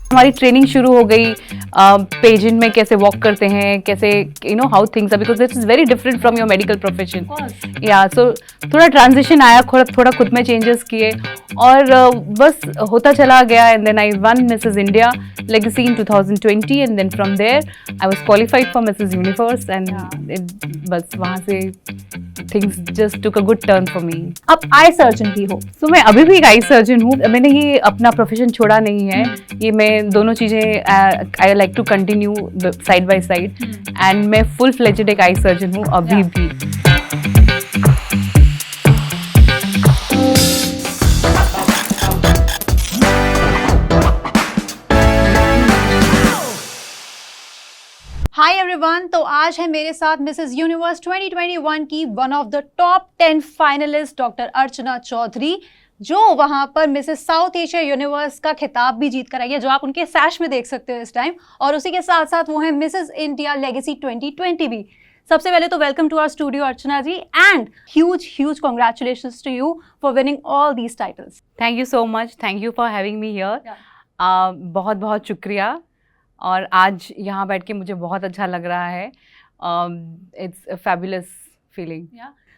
हमारी ट्रेनिंग शुरू हो गई पेजेंट में कैसे वॉक करते हैं, कैसे how things are, because this is very different from your medical profession. या सो थोड़ा ट्रांजिशन आया, थोड़ा खुद में चेंजेस किए और बस होता चला गया। And then I won Mrs India Legacy in 2020 and then from there I was qualified for Mrs Universe and बस वहाँ से things just took a good turn for me. आप आई सर्जन भी हो। तो मैं अभी भी एक आई सर्जन हूँ, मैंने ये अपना प्रोफेशन छोड़ा नहीं है, ये मैं दोनों चीज़ें I like to continue side by side and मैं फुल फ्लेजेड एक आई सर्जन हूँ अभी भी। हाय एवरीवन, तो आज है मेरे साथ मिसेस यूनिवर्स 2021 की one of the top 10 finalist doctor Archana Chaudhary, जो वहां पर मिसेस साउथ एशिया यूनिवर्स का खिताब भी जीत कर आई है, जो आप उनके सैश में देख सकते हो इस टाइम। और उसी के साथ साथ वो है मिसेस इंडिया लेगेसी 2020 भी। सबसे पहले तो welcome to our studio Archana ji, and huge congratulations to you for winning all these titles. Thank you so much, thank you for having me here. बहुत बहुत शुक्रिया और आज यहाँ बैठ के मुझे बहुत अच्छा लग रहा है। It's a fabulous feeling.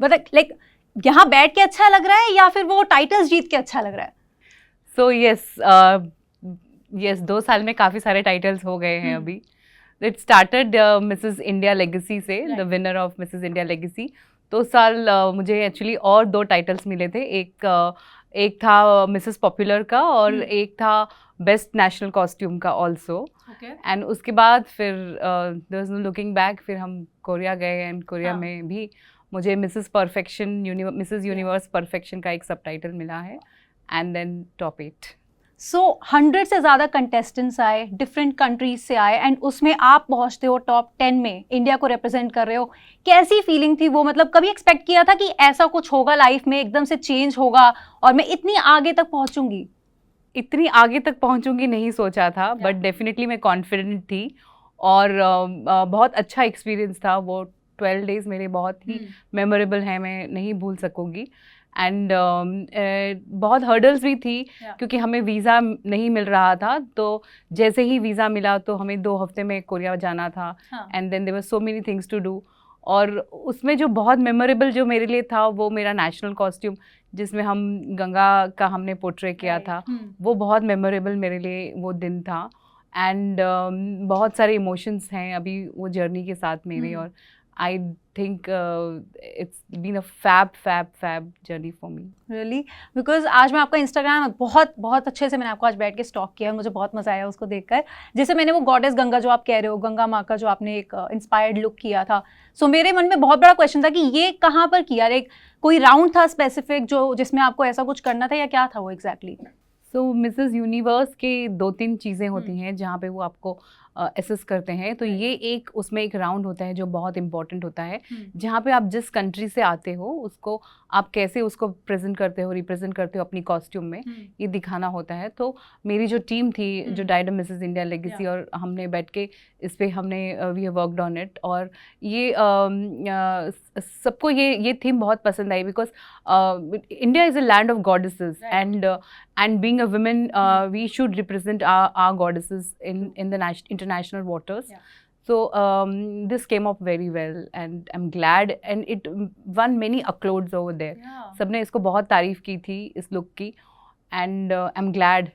But like यहाँ बैठ के अच्छा लग रहा है या फिर वो टाइटल्स जीत के अच्छा लग रहा है? सो यस 2 साल में काफ़ी सारे टाइटल्स हो गए हैं अभी। It started Mrs India legacy से, the winner of Mrs India legacy. तो साल मुझे एक्चुअली और 2 टाइटल्स मिले थे, एक था मिसेस पॉपुलर का और एक था बेस्ट नेशनल कॉस्ट्यूम का ऑल्सो। एंड उसके बाद फिर there was no looking back, फिर हम कोरिया गए एंड कोरिया में भी मुझे Mrs Perfection Mrs Universe Perfection का एक सब टाइटल मिला है एंड देन टॉप 8। सो 100 से ज़्यादा कंटेस्टेंट्स आए, डिफरेंट कंट्रीज से आए, एंड उसमें आप पहुंचते हो टॉप 10 में, इंडिया को रिप्रेजेंट कर रहे हो। कैसी फीलिंग थी वो? मतलब कभी एक्सपेक्ट किया था कि ऐसा कुछ होगा लाइफ में, एकदम से चेंज होगा और मैं इतनी आगे तक पहुंचूंगी? इतनी आगे तक पहुंचूंगी नहीं सोचा था, बट डेफिनेटली मैं कॉन्फिडेंट थी और बहुत अच्छा एक्सपीरियंस था वो 12 डेज मेरे, बहुत ही मेमोरेबल हैं, मैं नहीं भूल सकूंगी। एंड बहुत हर्डल्स भी थी क्योंकि हमें वीज़ा नहीं मिल रहा था, तो जैसे ही वीज़ा मिला तो हमें 2 हफ्ते में कोरिया जाना था and then there were so many things to do. और उसमें जो बहुत मेमोरेबल जो मेरे लिए था वो मेरा नेशनल कॉस्ट्यूम, जिसमें हम गंगा का हमने पोर्ट्रे किया था, वो बहुत मेमोरेबल मेरे लिए वो दिन था। एंड बहुत सारे इमोशंस हैं अभी वो जर्नी के साथ मेरे, और I think it's been a fab journey for me. Really? Because आज मैं आपका इंस्टाग्राम बहुत अच्छे से मैंने आपको आज बैठ के स्टॉक किया, मुझे बहुत मजा आया उसको देखकर। जैसे मैंने वो गॉडेस गंगा जो आप कह रहे हो, गंगा माँ का जो आपने एक इंस्पायर्ड लुक किया था, सो मेरे मन में बहुत बड़ा क्वेश्चन था कि ये कहाँ पर किया? लाइक कोई राउंड था स्पेसिफिक जो जिसमें आपको ऐसा कुछ करना था, या क्या था वो एग्जैक्टली? सो मिसेस यूनिवर्स के 2-3 चीज़ें होती हैं जहाँ पे वो आपको असेस करते हैं, तो ये एक उसमें एक राउंड होता है जो बहुत इंपॉर्टेंट होता है, जहाँ पे आप जिस कंट्री से आते हो उसको आप कैसे उसको प्रेजेंट करते हो, रिप्रेजेंट करते हो अपनी कॉस्ट्यूम में, ये दिखाना होता है। तो मेरी जो टीम थी जो डाइड मिसेस इंडिया लेगेसी, और हमने बैठ के इस पर हमने we have worked on it, और ये सबको ये थीम बहुत पसंद आई because India is a land of goddesses and being a women we should represent our goddesses in the international waters. So this came up very well and I'm glad, and it won many accolades over there. सबने इसको बहुत तारीफ की थी इस look की, and I'm glad.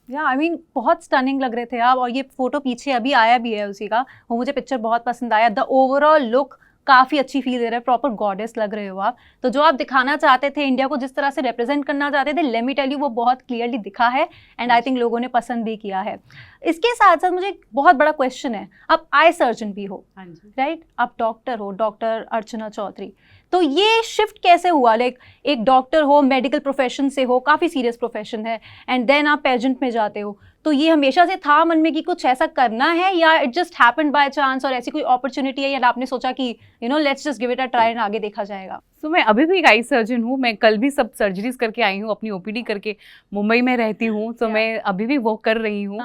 I mean बहुत stunning लग रहे थे आप, और ये फोटो पीछे अभी आया भी है उसी का, वो मुझे पिक्चर बहुत पसंद आया। द ओवरऑल लुक काफ़ी अच्छी फील दे रहा है, प्रॉपर गॉडेस लग रहे हो आप। तो जो आप दिखाना चाहते थे, इंडिया को जिस तरह से रिप्रेजेंट करना चाहते थे, लेट मी टेल यू, वो बहुत क्लियरली दिखा है, एंड आई थिंक लोगों ने पसंद भी किया है। इसके साथ साथ मुझे एक बहुत बड़ा क्वेश्चन है, आप आई सर्जन भी हो, राइट? आप डॉक्टर हो, डॉक्टर अर्चना चौधरी, तो ये शिफ्ट कैसे हुआ? लाइक एक डॉक्टर हो, मेडिकल प्रोफेशन से हो, काफ़ी सीरियस प्रोफेशन है, एंड देन आप पेजेंट में जाते हो, तो ये हमेशा से था मन में कि कुछ ऐसा करना है, या it just happened by chance और ऐसी कोई अपॉर्चुनिटी है, या आपने सोचा कि let's just give it a try and आगे देखा जाएगा? सो मैं अभी भी एक आई सर्जन हूँ, मैं कल भी सब सर्जरीज करके आई हूँ, अपनी ओपीडी करके मुंबई में रहती हूँ, तो मैं अभी भी वो कर रही हूँ।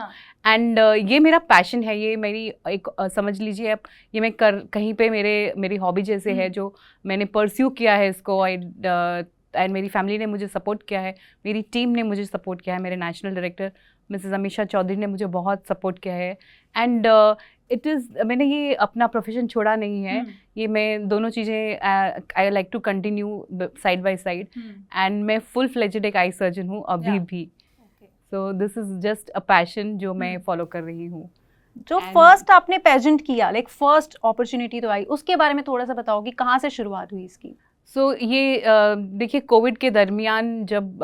एंड ये मेरा पैशन है, ये मेरी एक समझ लीजिए आप, ये मैं कहीं पे मेरी हॉबी जैसे है, जो मैंने परस्यू किया है इसको, एंड मेरी फैमिली ने मुझे सपोर्ट किया है, मेरी टीम ने मुझे सपोर्ट किया है, मेरे national director Mrs Amisha Chaudhary ने मुझे बहुत सपोर्ट किया है। एंड मैंने ये अपना प्रोफेशन छोड़ा नहीं है, ये मैं दोनों चीज़ें I like to continue side by side. And मैं फुल फ्लेजेड एक आई सर्जन हूँ अभी भी। So this is just a passion जो मैं फॉलो कर रही हूँ। जो फर्स्ट आपने पेजेंट किया, लाइक फर्स्ट अपॉर्चुनिटी तो आई, उसके बारे में थोड़ा सा बताओ कि कहाँ से शुरुआत हुई इसकी? सो ये देखिए, कोविड के दरमियान जब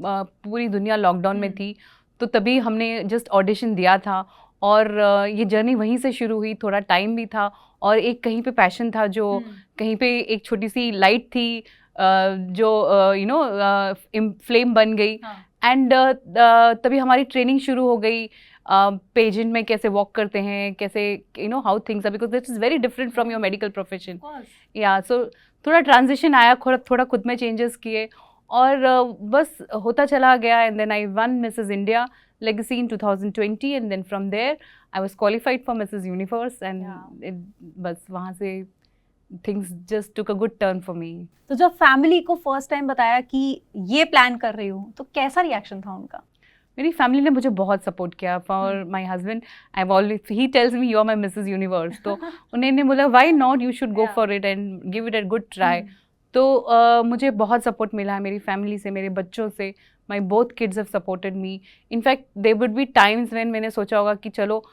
पूरी दुनिया लॉकडाउन में थी, तो तभी हमने जस्ट ऑडिशन दिया था और ये जर्नी वहीं से शुरू हुई। थोड़ा टाइम भी था और एक कहीं पे पैशन था, जो कहीं पे एक छोटी सी लाइट थी जो यू नो फ्लेम बन गई। एंड तभी हमारी ट्रेनिंग शुरू हो गई, पेजेंट में कैसे वॉक करते हैं, कैसे you know how things are, because this is very different from your medical profession. या सो थोड़ा ट्रांजिशन आया, थोड़ा खुद में चेंजेस किए और बस होता चला गया। And then I won Mrs India Legacy in 2020 and then from there I was qualified for Mrs Universe and बस वहाँ से things just took a good turn for me. तो जब फैमिली को फर्स्ट टाइम बताया कि ये प्लान कर रही हूँ, तो कैसा रिएक्शन था उनका? मेरी फैमिली ने मुझे बहुत सपोर्ट किया। For my husband I always, he tells me you are my Mrs Universe, तो उन्होंने बोला why not, you should go for it and give it a good try. तो मुझे बहुत सपोर्ट मिला है मेरी फैमिली से, मेरे बच्चों से। My both kids have supported me. In fact there would be times when मैंने सोचा होगा कि चलो,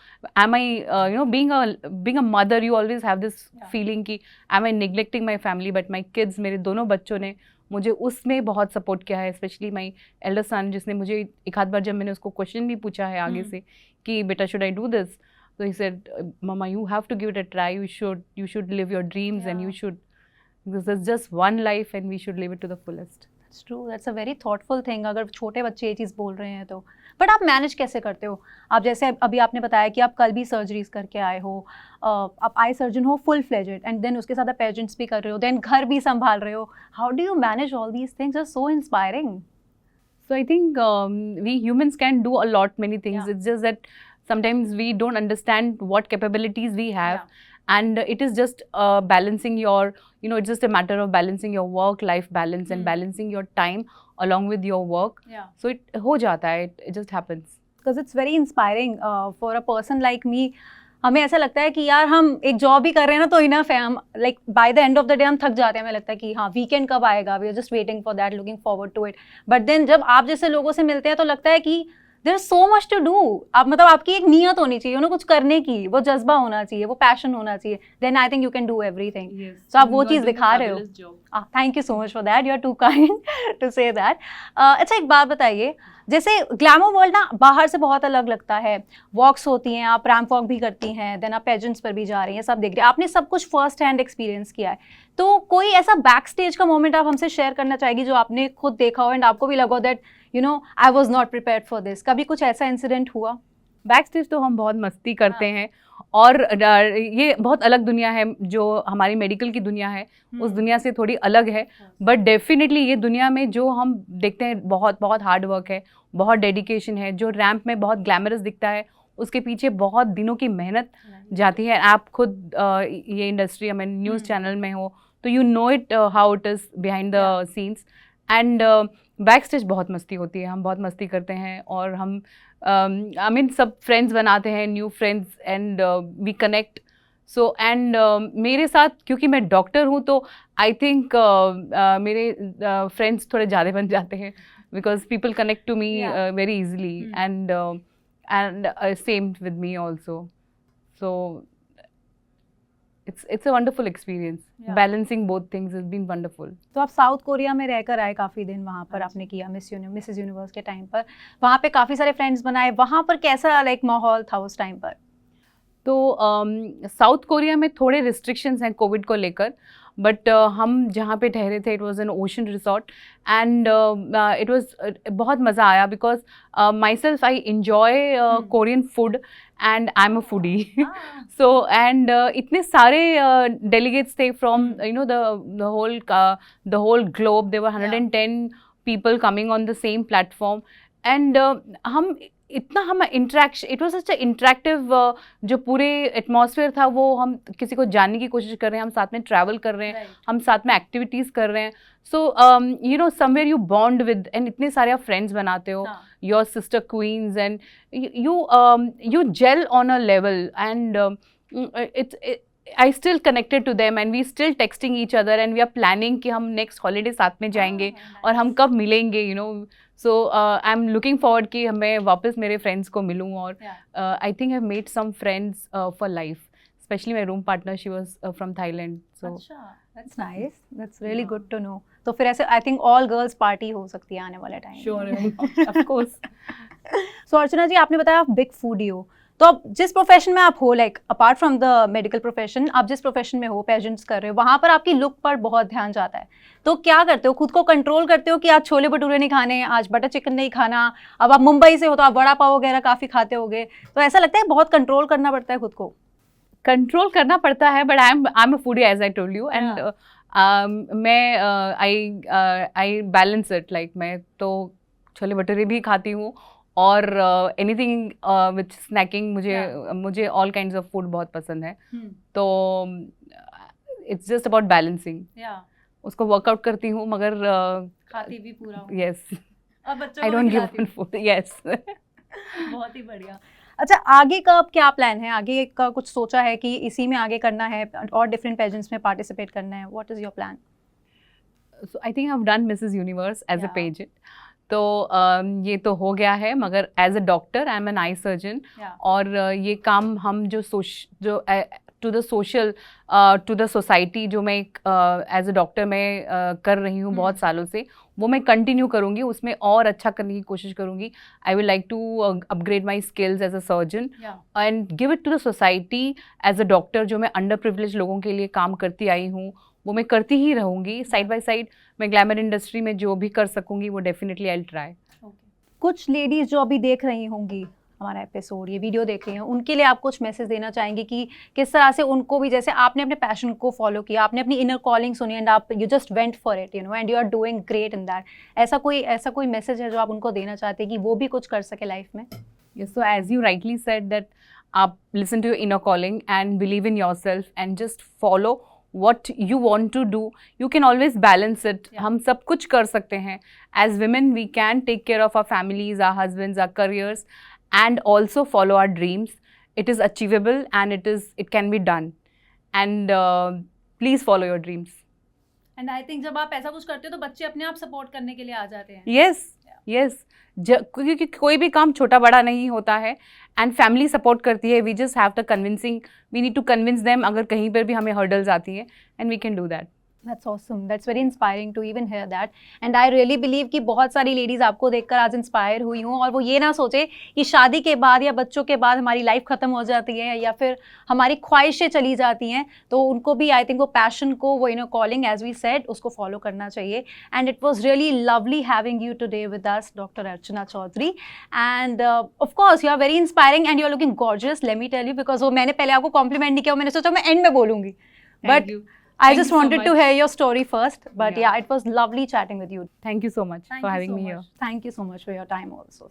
am I you know being a mother, you always have this feeling कि am I neglecting my family, but my kids, मेरे दोनों बच्चों ने मुझे उसमें बहुत सपोर्ट किया है। स्पेशली माई एल्डर सन, जिसने मुझे एक आध बार जब मैंने उसको क्वेश्चन भी पूछा है आगे से कि बेटा शुड आई डू दिस, तो he said mama you have to give it a try, you should live your dreams and you should, because there's just one life and we should live it to the fullest. That's true. That's a very thoughtful thing. अगर छोटे बच्चे ये चीज़ बोल रहे हैं तो, but आप manage कैसे करते हो? आप जैसे अभी आपने बताया कि आप कल भी सर्जरीज करके आए हो, आप आई सर्जन हो फुल फ्लेजेड, एंड देन उसके साथ आप पेजेंट्स भी कर रहे हो, देन घर भी संभाल रहे हो. How do you manage all these things? Are so inspiring. So I think we humans can do a lot many things. Yeah. It's just that sometimes we don't understand what capabilities we have. Yeah. And it is just balancing your, you know, it's just a matter of balancing your work-life balance and balancing your time along with your work. Yeah. So it ho jata hai, it just happens. Because it's very inspiring for a person like me. हमें ऐसा लगता है कि यार हम एक job भी कर रहे हैं ना तो इनफ है, हम like by the end of the day हम थक जाते हैं. हमें लगता है कि हाँ वीकेंड कब आएगा, we are just waiting for that, looking forward to it. But then जब आप जैसे लोगों से मिलते हैं तो लगता है कि there is so much to do. आप मतलब आपकी एक नियत होनी चाहिए ना कुछ करने की, वो जज्बा होना चाहिए, वो पैशन होना चाहिए. Then I think you can do everything. So आप वो चीज़ दिखा रहे हो. Thank you so much for that. You are too kind to say that. अच्छा एक बात बताइए, जैसे ग्लैमर वर्ल्ड ना बाहर से बहुत अलग लगता है. वॉक्स होती हैं, आप रैम्प वॉक भी करती हैं, देन आप पेजेंट्स पर भी जा रही हैं, सब देख रहे हैं. आपने सब कुछ फर्स्ट हैंड एक्सपीरियंस किया है. तो कोई ऐसा बैक स्टेज का मोमेंट आप हमसे शेयर करना चाहेगी जो आपने खुद देखा हो एंड आपको भी लगा that you know I was not prepared for this? कभी कुछ ऐसा इंसिडेंट हुआ? बैक स्टेज तो हम बहुत मस्ती करते हैं और ये बहुत अलग दुनिया है जो हमारी मेडिकल की दुनिया है, उस दुनिया से थोड़ी अलग है. बट डेफिनेटली ये दुनिया में जो हम देखते हैं बहुत बहुत हार्ड वर्क है, बहुत डेडिकेशन है. जो रैंप में बहुत ग्लैमरस दिखता है उसके पीछे बहुत दिनों की मेहनत जाती है. आप खुद ये इंडस्ट्री, हमें न्यूज़ चैनल में हो तो you know it how it is behind the scenes. And back stage बहुत मस्ती होती है, हम बहुत मस्ती करते हैं और हम आई मीन सब फ्रेंड्स बनाते हैं, new friends, and we connect. So and मेरे साथ क्योंकि मैं डॉक्टर हूँ तो आई थिंक मेरे फ्रेंड्स थोड़े ज़्यादा बन जाते हैं because people connect to me very easily and same with me also. So it's a wonderful experience. Yeah. Balancing both things has been wonderful. तो आप साउथ कोरिया में रहकर आए काफ़ी दिन, वहाँ पर आपने किया मिसेस यूनिवर्स के टाइम पर, वहाँ पे काफ़ी सारे फ्रेंड्स बनाए. वहाँ पर कैसा लाइक माहौल था उस टाइम पर? तो साउथ कोरिया में थोड़े रिस्ट्रिक्शंस हैं कोविड को लेकर, बट हम जहाँ पे ठहरे थे it was an ocean resort and it was बहुत मज़ा आया because myself I enjoy Korean food and I am a foodie. So and इतने सारे डेलीगेट्स थे from you know the whole globe. There were 110 people coming on the same platform and हम इतना हम interaction, it was such interactive, जो पूरे atmosphere था वो हम किसी को जानने की कोशिश कर रहे हैं, हम साथ में ट्रैवल कर रहे हैं, हम साथ में एक्टिविटीज़ कर रहे हैं. So you know somewhere you bond with, and इतने सारे आप फ्रेंड्स बनाते हो, your sister queens, and you gel on a level, and I still connected to them, and we still texting each other, and we are planning कि हम next holiday साथ में जाएंगे और हम कब मिलेंगे, you know. So I'm looking forward कि मैं वापस मेरे friends को मिलूँ, और I think I've made some friends for life, especially my room partner, she was from Thailand. So that's nice, that's really good to know. तो फिर ऐसे I think all girls party हो सकती है आने वाले time. Sure, of course. So अर्चना जी, आपने बताया आप बिग फूडी हो, तो अब जिस प्रोफेशन में आप हो, like apart from the medical profession, आप जिस प्रोफेशन में हो, पेजेंट्स कर रहे हो, वहाँ पर आपकी लुक पर बहुत ध्यान जाता है. तो क्या करते हो, खुद को कंट्रोल करते हो कि आज छोले भटूरे नहीं खाने, आज बटर चिकन नहीं खाना? अब आप मुंबई से हो तो आप वड़ा पाव वगैरह काफ़ी खाते होगे, तो ऐसा लगता है बहुत कंट्रोल करना पड़ता है खुद को? कंट्रोल करना पड़ता है, but I am a foodie as I told you, and मैं आई बैलेंस इट. लाइक मैं तो छोले भटूरे भी खाती हूँ, और एनीथिंग विच स्नैकिंग, मुझे ऑल काइंड्स ऑफ फूड बहुत पसंद है. तो इट्स जस्ट अबाउट बैलेंसिंग. उसको वर्कआउट करती हूँ, मगर खाती भी पूरा हूँ. यस, अब बच्चों आई को डोंट भी गिव खिलाती अप फूड. यस. बहुत ही बढ़िया. अच्छा, आगे का अब क्या प्लान है? आगे का कुछ सोचा है कि इसी में आगे करना है और डिफरेंट पेजेंट्स में पार्टिसिपेट करना है? What is your plan? So I think I have done Mrs Universe as a pageant, तो ये तो हो गया है, मगर as a doctor I am an eye surgeon, और ये काम हम जो to the social, to the society, जो मैं एज अ डॉक्टर मैं कर रही हूँ बहुत सालों से, वो मैं कंटिन्यू करूँगी, उसमें और अच्छा करने की कोशिश करूँगी. I will like to upgrade my skills as a surgeon and give it to the society as a doctor. जो मैं अंडर प्रिविलेज लोगों के लिए काम करती आई हूँ, वो मैं करती ही रहूँगी. साइड बाय साइड मैं ग्लैमर इंडस्ट्री में जो भी कर सकूँगी वो डेफिनेटली आई विल ट्राई. कुछ लेडीज़ जो अभी देख रही होंगी हमारा एपिसोड, ये वीडियो देख रही हैं, उनके लिए आप कुछ मैसेज देना चाहेंगे कि किस तरह से उनको भी, जैसे आपने अपने पैशन को फॉलो किया, आपने अपनी इनर कॉलिंग सुनी, एंड आप you just went for it, you know, and you are doing great in that. ऐसा कोई मैसेज है जो आप उनको देना चाहते हैं कि वो भी कुछ कर सके लाइफ में? Yes, so as you rightly said that listen to your inner calling and believe in yourself and just follow what you want to do. You can always balance it. हम सब कुछ कर सकते हैं. As women, we can take care of our families, our husbands, our careers, and also follow our dreams. It is achievable and it can be done. And please follow your dreams. And I think जब आप ऐसा कुछ करते हो तो बच्चे अपने आप सपोर्ट करने के लिए आ जाते हैं. Yes. क्योंकि कोई भी काम छोटा बड़ा नहीं होता है, एंड फैमिली सपोर्ट करती है. We just have the convincing, we need to convince them अगर कहीं पर भी हमें हर्डल्स आती हैं, and we can do that. That's awesome. That's very inspiring to even hear that. And I really believe कि बहुत सारी लेडीज़ आपको देखकर आज इंस्पायर हुई हूँ, और वो ये ना सोचे कि शादी के बाद या बच्चों के बाद हमारी लाइफ ख़त्म हो जाती है या फिर हमारी ख्वाहिशें चली जाती हैं. तो उनको भी आई थिंक वो पैशन को, वो inner calling as we said, उसको फॉलो करना चाहिए. And it was really lovely having you today with us, doctor Archana Chaudhary. And of course you are very inspiring and you are looking gorgeous, let me tell you, because वो मैंने पहले आपको complement नहीं किया, मैंने सोचा मैं एंड में बोलूँगी, but I just wanted to hear your story first, but yeah, it was lovely chatting with you. Thank you so much for having me here. Thank you so much for your time also.